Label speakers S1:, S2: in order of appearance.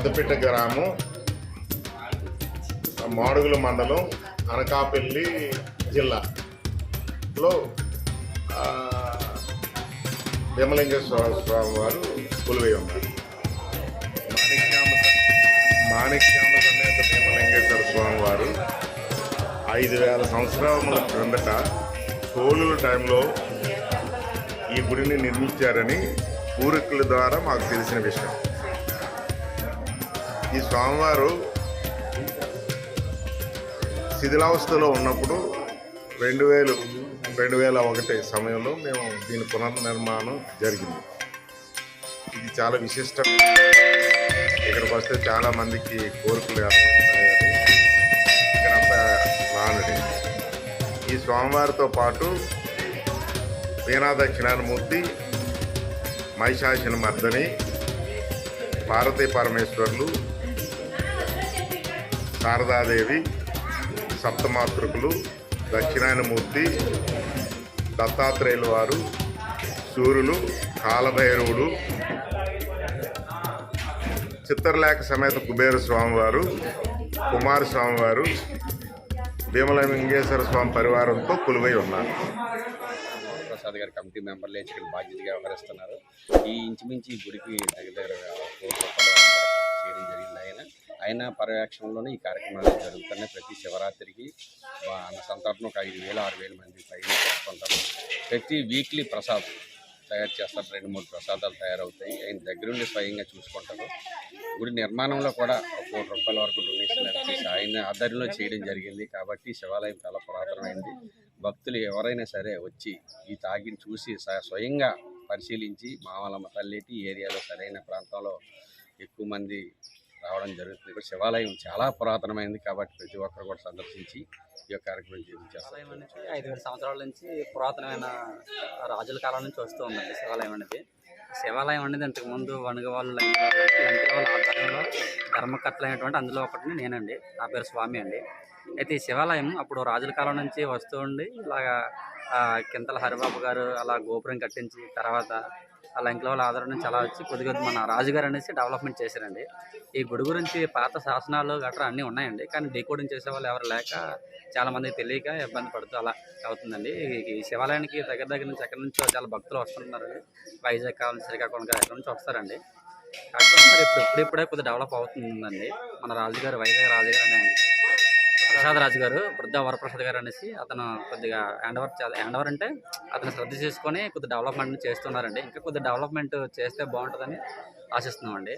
S1: పెద్దపేట గ్రామం, మాడుగుల మండలం, అనకాపల్లి జిల్లాలో భీమలింగేశ్వర స్వామి వారు కొలువై ఉన్నారు. మాణిక్యామ సమేత భీమలింగేశ్వర స్వామి వారు 5000 సంవత్సరాల క్రిందట చోళుల టైంలో ఈ గుడిని నిర్మించారని పూర్వీకుల ద్వారా మాకు తెలిసిన విషయం. ఈ స్వామివారు శిథిలావస్థలో ఉన్నప్పుడు 2001 సమయంలో మేము దీని పునర్నిర్మాణం జరిగింది. ఇది చాలా విశిష్టం. ఇక్కడికి వస్తే చాలామందికి కోరికలు ఏర్పడుతున్నాయని ఇక్కడంతా నానుడి. ఈ స్వామివారితో పాటు వీణా దక్షిణామూర్తి, మహిషాసుర మర్దని, పార్వతీ పరమేశ్వర్లు, శారదాదేవి, సప్తమాతృకులు, దక్షిణాయనమూర్తి, దత్తాత్రేయుల వారు, సూర్యులు, కాలభైరవుడు, చిత్రలేఖ సమేత కుబేర స్వామివారు, కుమారస్వామివారు, భీమలింగేశ్వర స్వామి పరివారంతో కొలువై ఉన్నారు.
S2: ప్రసాద్ గారి కమిటీ మెంబర్లు ఇక్కడ బాధ్యతగా వ్యవహరిస్తున్నారు. ఈ ఇంచుమించి ఈ గుడికి దగ్గర చేయడం జరిగింది. ఆయన పర్యవేక్షణలోనే ఈ కార్యక్రమాలు జరుగుతున్నాయి. ప్రతి శివరాత్రికి అన్న సంతర్పణ ఒక 5000-6000 మంది పైన చేసుకుంటారు. ప్రతి వీక్లీ ప్రసాద్ తయారు చేస్తారు. 2-3 ప్రసాదాలు తయారవుతాయి. ఆయన దగ్గరుండి స్వయంగా చూసుకుంటారు. గుడి నిర్మాణంలో కూడా ₹1,00,00,000 వరకు డొనేషన్ చేసి ఆయన ఆధ్వర్యంలో చేయడం జరిగింది. కాబట్టి శివాలయం చాలా పురాతనమైంది. భక్తులు ఎవరైనా సరే వచ్చి ఈ తాగిని చూసి స్వయంగా పరిశీలించి మామలమ్మ తల్లిటి ఏరియాలో సరైన ప్రాంతంలో ఎక్కువ మంది రావడం జరుగుతుంది. ఇక్కడ శివాలయం చాలా పురాతనమైంది. కాబట్టి ప్రతి ఒక్కరు కూడా సందర్శించి ఈ యొక్క కార్యక్రమం చేస్తారు.
S3: 5000 సంవత్సరాల నుంచి పురాతనమైన రాజుల కాలం నుంచి వస్తూ ఉందండి శివాలయం అనేది. శివాలయం అనేది ఇంతకుముందు వణుగ వాళ్ళు లంక వాళ్ళ ఆధ్వర్యంలో ధర్మకర్తలైనటువంటి అందులో ఒకటి నేనండి. నా పేరు స్వామి అండి. అయితే ఈ శివాలయం అప్పుడు రాజుల కాలం నుంచి వస్తూ ఉండి ఇలాగా కింతల హరిబాబు గారు అలా గోపురం కట్టించి తర్వాత ఆ లంకల వాళ్ళ ఆధారం నుంచి అలా వచ్చి కొద్దిగా మన రాజుగారు అనేసి డెవలప్మెంట్ చేశారండి. ఈ గుడి గురించి పాత శాసనాలు గట్రా అన్నీ ఉన్నాయండి. కానీ డీకోడింగ్ చేసే వాళ్ళు ఎవరు లేక చాలామందికి తెలియక ఇబ్బంది పడుతూ అలా అవుతుందండి. ఈ శివాలయానికి దగ్గర నుంచి ఎక్కడి నుంచో చాలా భక్తులు వస్తున్నారండి. వైజాగ్ కావాలి, శ్రీకాకుళం ఎక్కడి నుంచి వస్తారండి. కాకపోతే మరి ఇప్పుడిప్పుడే కొద్దిగా డెవలప్ అవుతుందండి. మన రాజుగారు వైజాగ్ రాజుగారు అనే ప్రసాద్ రాజు గారు, బృద్ధ వరప్రసాద్ గారు అనేసి అతను కొద్దిగా హ్యాండ్ ఓవర్ అంటే అతను శ్రద్ధ చేసుకొని కొద్దిగా డెవలప్మెంట్ చేస్తున్నారండి. ఇంకా కొద్దిగా డెవలప్మెంట్ చేస్తే బాగుంటుందని ఆశిస్తున్నామండి.